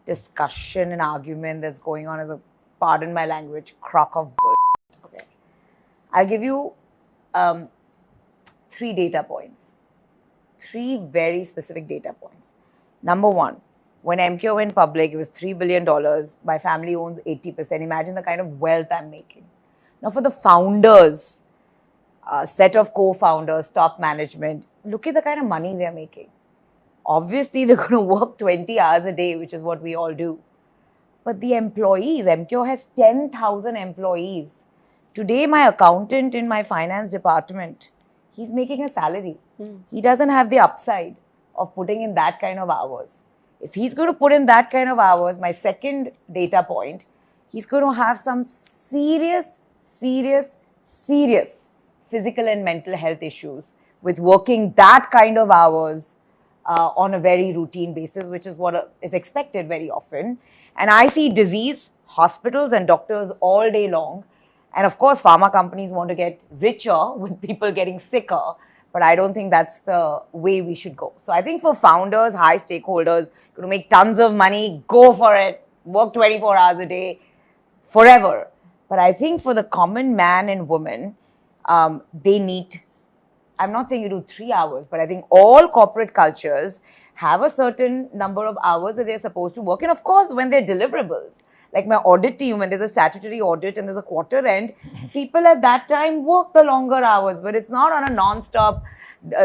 discussion and argument that's going on as a, pardon my language, crock of bull. Okay. I'll give you 3 data points. 3 very specific data points. Number 1, when MQ went public, it was $3 billion. My family owns 80%. Imagine the kind of wealth I'm making. Now, for the founders, set of co-founders, top management, look at the kind of money they're making. Obviously, they're going to work 20 hours a day, which is what we all do. But the employees, MQ has 10,000 employees. Today, my accountant in my finance department, he's making a salary. He doesn't have the upside of putting in that kind of hours. If he's going to put in that kind of hours, my second data point, he's going to have some serious physical and mental health issues with working that kind of hours on a very routine basis, which is what is expected very often. And I see disease, hospitals and doctors all day long. And of course, pharma companies want to get richer with people getting sicker. But I don't think that's the way we should go. So I think for founders, high stakeholders, going to make tons of money, go for it, work 24 hours a day, forever. But I think for the common man and woman, they need, I'm not saying you do 3 hours, but I think all corporate cultures have a certain number of hours that they're supposed to work. And of course, when they're deliverables, like my audit team, when there's a statutory audit and there's a quarter end, people at that time work the longer hours, but it's not on a non-stop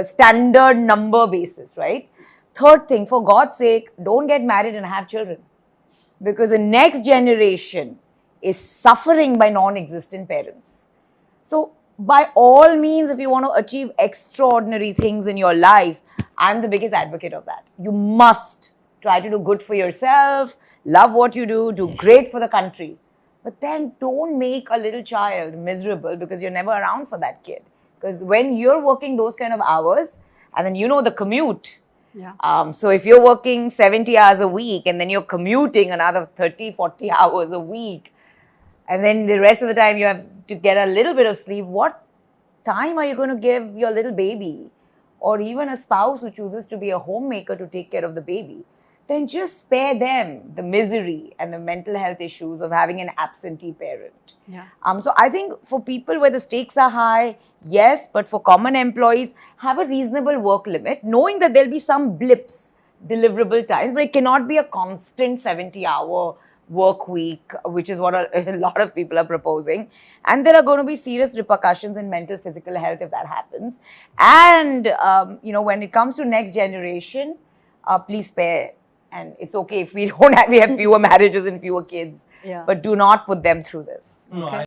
standard number basis, right? Third thing, for God's sake, don't get married and have children, because the next generation is suffering by non-existent parents. So by all means, if you want to achieve extraordinary things in your life, I'm the biggest advocate of that. You must try to do good for yourself, love what you do great for the country. But then don't make a little child miserable because you're never around for that kid. Because when you're working those kind of hours, and then you know the commute. Yeah. So if you're working 70 hours a week and then you're commuting another 30, 40 hours a week, and then the rest of the time you have to get a little bit of sleep, what time are you going to give your little baby? Or even a spouse who chooses to be a homemaker to take care of the baby? Then just spare them the misery and the mental health issues of having an absentee parent. Yeah. So I think for people where the stakes are high, yes, but for common employees, have a reasonable work limit, knowing that there'll be some blips, deliverable times, but it cannot be a constant 70-hour work week, which is what a lot of people are proposing. And there are going to be serious repercussions in mental, physical health if that happens. And, when it comes to next generation, please spare. And it's okay if we have fewer marriages and fewer kids, but do not put them through this. No,